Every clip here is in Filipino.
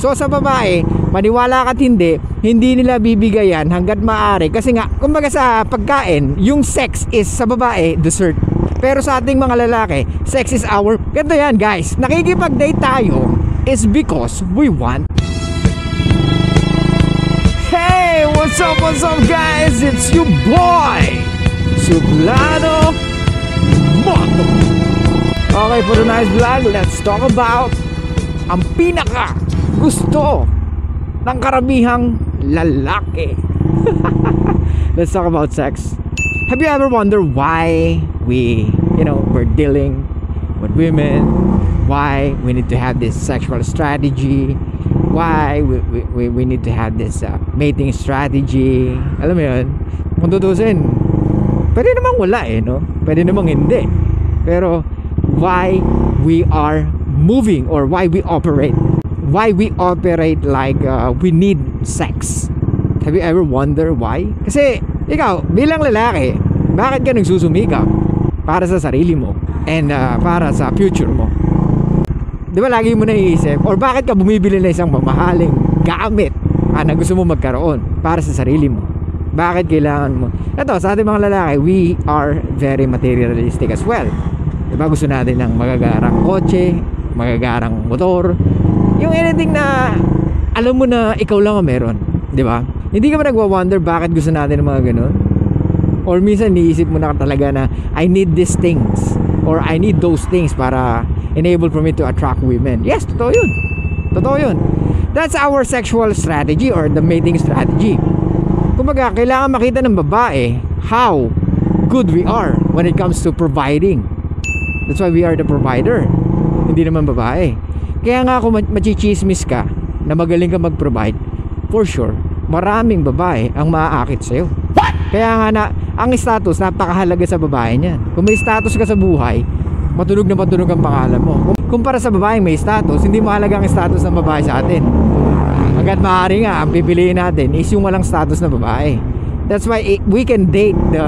So sa babae, maniwala ka't hindi nila bibigayan hanggat maaari. Kasi nga, kumbaga sa pagkain, yung sex is sa babae, dessert. Pero sa ating mga lalaki, sex is our... Ganito yan guys, nakikipag-date tayo is because we want... Hey, what's up guys? It's your boy, Suplano Moto. Okay, for tonight's vlog, let's talk about ang pinaka gusto ng karamihang lalaki. Let's talk about sex. Have you ever wondered why we're dealing with women, why we need to have this sexual strategy, why we need to have this mating strategy? Alam mo yun, kung tutusin, pwede namang wala no? Pwede namang hindi. Pero why we are moving or why we operate like we need sex. Have you ever wondered why? Kasi ikaw bilang lalaki, bakit ka nagsusumikap? Para sa sarili mo and para sa future mo. Di ba lagi mo naiisip, or bakit ka bumibili na isang mamahaling gamit na gusto mo magkaroon para sa sarili mo? Bakit kailangan mo? Ito, sa ating mga lalaki, we are very materialistic as well. Diba, gusto natin ng magagarang kotse, magagarang motor, yung anything na alam mo na ikaw lang ang meron. Diba? Hindi ka ba nagwa-wonder bakit gusto natin ng mga ganun? Or minsan niisip mo na talaga na I need these things or I need those things para enable for me to attract women. Yes, totoo yun. Totoo yun. That's our sexual strategy or the mating strategy. Kumbaga, kailangan makita ng babae how good we are when it comes to providing. That's why we are the provider. Hindi naman babae. Kaya nga kung machichismis ka na magaling ka mag-provide, for sure, maraming babae ang maaakit sa'yo. What? Kaya nga ang status, napakahalaga sa babae niyan. Kung may status ka sa buhay, matunog na matunog ang pangalan mo. Kumpara sa babaeng may status, hindi mahalaga ang status ng babae sa atin. Hanggat maaari nga, ang pipiliin natin is yung walang status na babae. That's why we can date the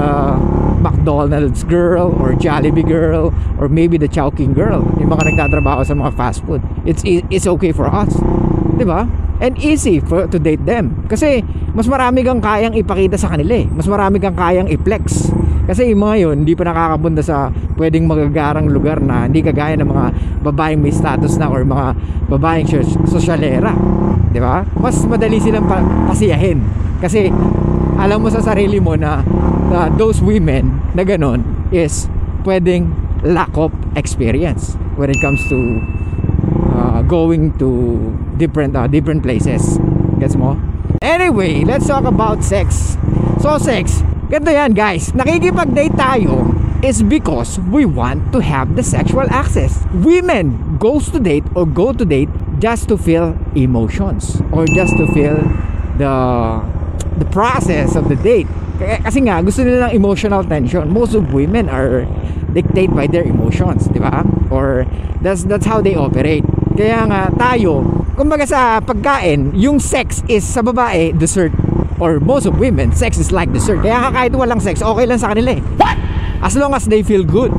McDonald's girl or Jollibee girl or maybe the Chowking girl, yung mga nagtatrabaho sa mga fast food. It's okay for us, di ba? And easy to date them kasi mas marami kang kayang ipakita sa kanila mas marami kang kayang i-flex kasi yung mga yun hindi pa nakakapunta sa pwedeng magagarang lugar na hindi kagaya ng mga babaeng may status na or mga babaeng sosyalera, di ba? Mas madali silang pasiyahin kasi alam mo sa sarili mo na those women na ganon is pwedeng lack of experience when it comes to going to different places. Gets mo? Anyway, let's talk about sex. So sex, ganito yan guys, nakikipag-date tayo is because we want to have the sexual access. Women goes to date or go to date just to feel emotions or just to feel the process of the date. Kasi nga gusto nila ng emotional tension. Most of women are dictated by their emotions, di ba? Or that's how they operate. Kaya nga tayo, kumbaga sa pagkain, yung sex is sa babae dessert. Or most of women, sex is like dessert. Kaya nga kahit walang sex, okay lang sa kanila What? As long as they feel good,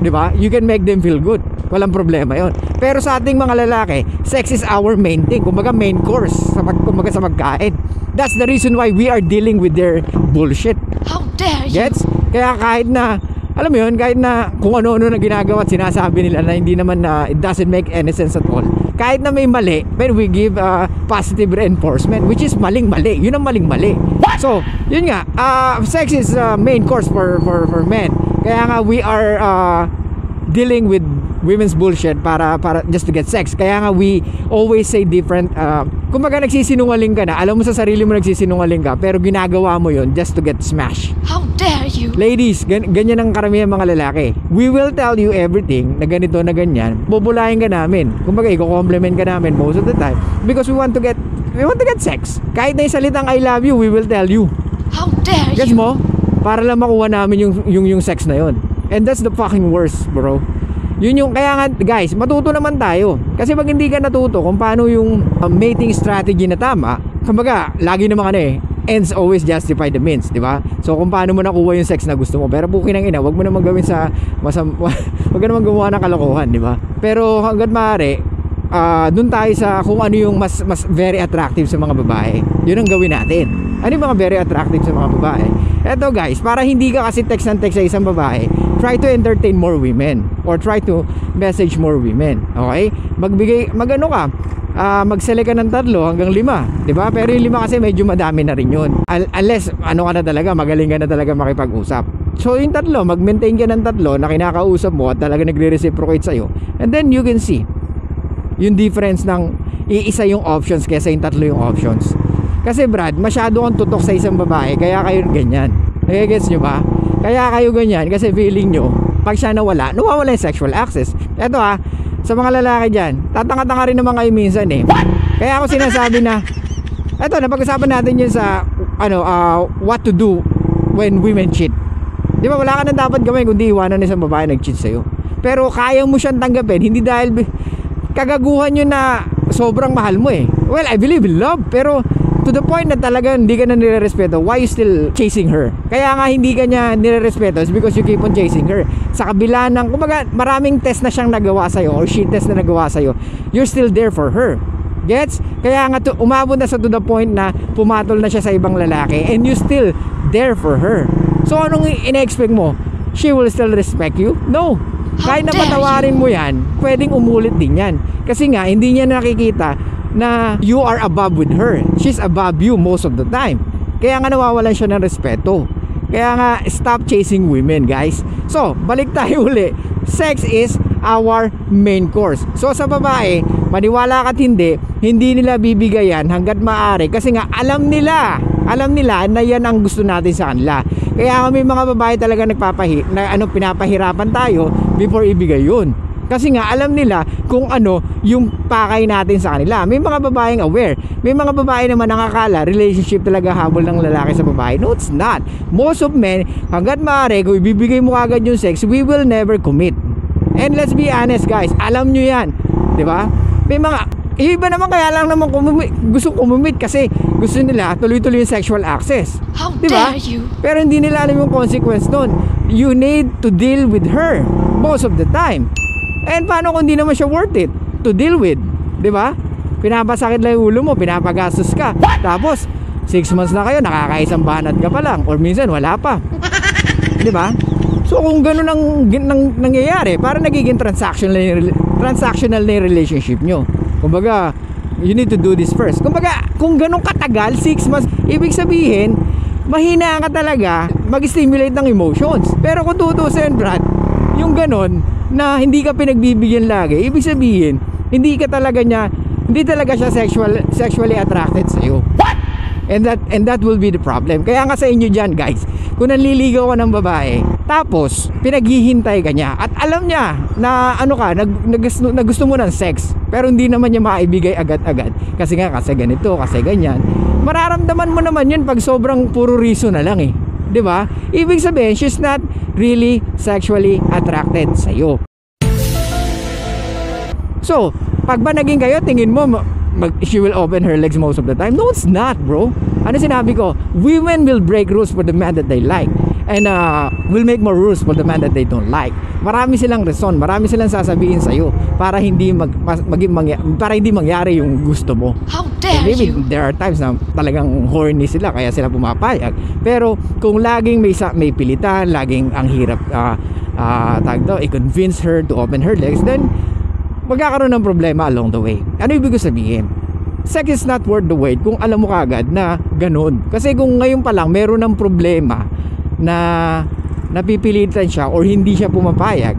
di ba? You can make them feel good. Walang problema yon. Pero sa ating mga lalaki, sex is our main thing. Kumbaga main course kumbaga sa pagkain. That's the reason why we are dealing with their bullshit. How dare you? Gets? Kaya kahit na, alam mo yun, kahit na kung ano-ano na ginagawa at sinasabi nila na hindi naman na it doesn't make any sense at all. Kahit na may mali, when we give positive reinforcement, which is maling-mali. Yun ang maling-mali. So, yun nga, sex is main course for men. Kaya nga we are dealing with women's bullshit para just to get sex. Kaya nga we always say different kumbaga nagsisinungaling ka na, alam mo sa sarili mo nagsisinungaling ka, pero ginagawa mo yon just to get smashed. How dare you? Ladies, ganyan ang karamihan mga lalaki. We will tell you everything na ganito na ganyan. Bubulahin ka namin. Kumbaga i-compliment ka namin most of the time because we want to get sex. Kahit na yung salitang I love you, we will tell you. How dare Guess you? mo? Para lang makuha namin yung sex na yon. And that's the fucking worst, bro. Yun yung, kaya nga guys, matuto naman tayo. Kasi pag hindi ka natuto kung paano yung mating strategy na tama, kumbaga, lagi naman ends always justify the means, di ba? So kung paano mo nakuha yung sex na gusto mo, pero bukin ng ina, wag mo naman gawin sa wag ka naman gumawa ng kalokohan, di ba? Pero hangga't maaari, dun tayo sa kung ano yung mas very attractive sa mga babae. Yun ang gawin natin. Ano yung mga very attractive sa mga babae? Eto guys, para hindi ka kasi text ng text sa isang babae, try to entertain more women or try to message more women. Okay? Mag-ano ka, mag-select ka ng 3 hanggang 5, 'di ba? Pero yung 5 kasi medyo madami na rin yun. Unless ano ka na talaga, magaling ka na talaga makipag-usap. So yung 3, mag-maintain ka ng 3 na kinakausap mo at talaga nagre-reciprocate sa'yo. And then you can see yung difference ng iisa yung options kaysa yung 3 yung options. Kasi Brad, masyado kang tutok sa isang babae, kaya kayo ganyan. Nagigets nyo ba? Kaya kayo ganyan kasi feeling nyo pag siya nawala yung sexual access. Eto sa mga lalaki dyan, tatanga-tanga rin naman kayo minsan eh. Kaya ako sinasabi na eto, napag-usapan natin yun sa what to do when women cheat. Di ba, wala ka na dapat gawin kundi iwanan ng isang babae nag-cheat sa'yo. Pero kaya mo siyang tanggapin, hindi dahil kagaguhan yun na sobrang mahal mo eh. Well, I believe in love, pero to the point na talaga hindi ka na nirerespeto, why you still chasing her? Kaya nga hindi ka niya nirerespeto is because you keep on chasing her. Sa kabila ng, kumbaga, maraming test na siyang nagawa sa'yo or she test na nagawa sa'yo, you're still there for her. Gets? Kaya nga umabot na sa to the point na pumatol na siya sa ibang lalaki and you still there for her. So anong ina-expect mo? She will still respect you? No. Kahit na patawarin mo yan, pwedeng umulit din yan. Kasi nga, hindi niya nakikita na you are above with her. She's above you most of the time. Kaya nga nawawalan siya ng respeto. Kaya nga, stop chasing women, guys. So, balik tayo uli. Sex is our main course. So sa babae, maniwala ka't hindi nila bibigayan hanggat maaari. Kasi nga, alam nila na yan ang gusto natin sa kanila. Kaya kami mga babae talaga pinapahirapan tayo before ibigay yun. Kasi nga alam nila kung ano yung pakay natin sa kanila. May mga babaeng aware. May mga babae naman nakakala relationship talaga habol ng lalaki sa babae. No, it's not. Most of men, hanggat maaari, kung ibibigay mo agad yung sex, we will never commit. And let's be honest guys, alam nyo yan, di ba? May mga iba naman kaya lang naman gusto kumumit kasi gusto nila tuloy-tuloy yung sexual access. How diba? dare you? Pero hindi nila alam yung consequence nun. You need to deal with her most of the time. And paano kung hindi naman siya worth it to deal with? Diba? Pinapasakit lang yung ulo mo, pinapagastos ka. Tapos 6 months na kayo, nakakaisang banat ka pa lang. Or minsan wala pa. Diba? So kung ganun ang nangyayari, parang nagiging transactional na yung relationship nyo. Kumbaga, you need to do this first. Kumbaga, kung ganun katagal, 6 months, ibig sabihin, mahina ka talaga mag-stimulate ng emotions. Pero kung tutusin, Brad, yung ganun na hindi ka pinagbibigyan lagi, ibig sabihin, hindi talaga siya sexually attracted sa iyo. And that will be the problem. Kaya nga sa inyo dyan guys, kung nanliligaw ka ng babae, tapos pinaghihintay ka niya at alam niya na na gusto mo ng sex, pero hindi naman niya maibigay agad-agad kasi ganito, kasi ganyan, mararamdaman mo naman yun pag sobrang puro reason na lang eh, di ba? Ibig sabihin, she's not really sexually attracted sa iyo. So pag ba naging kayo, tingin mo she will open her legs most of the time? No, it's not, bro. Ano sinabi ko? Women will break rules for the man that they like, and will make more rules for the man that they don't like. Marami silang reason, marami silang sasabihin sa iyo para hindi mangyari yung gusto mo. How dare maybe you? There are times na talagang horny sila kaya sila pumapayag. Pero kung laging may pilitan, laging ang hirap i-convince her to open her legs, then magkakaroon ng problema along the way. Ano ibig sabihin? Sex is not worth the wait kung alam mo kagad na ganun. Kasi kung ngayon pa lang meron ng problema na napipilitan siya or hindi siya pumapayag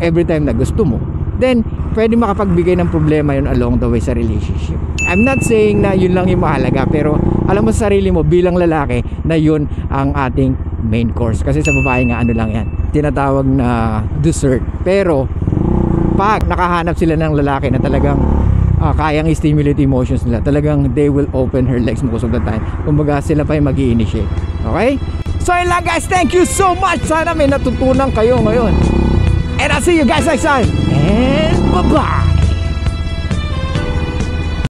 every time na gusto mo, then pwede makapagbigay ng problema yun along the way sa relationship. I'm not saying na yun lang yung mahalaga, pero alam mo sa sarili mo bilang lalaki na yun ang ating main course. Kasi sa babae nga lang yan, tinatawag na dessert. Pero pag nakahanap sila ng lalaki na talagang kayang i-stimulate emotions nila, talagang they will open her legs most of the time. Kumbaga sila pa yung mag-i-initiate. Okay? So yun lang guys, thank you so much. Sana may natutunan kayo ngayon. And I'll see you guys next time. And bye-bye.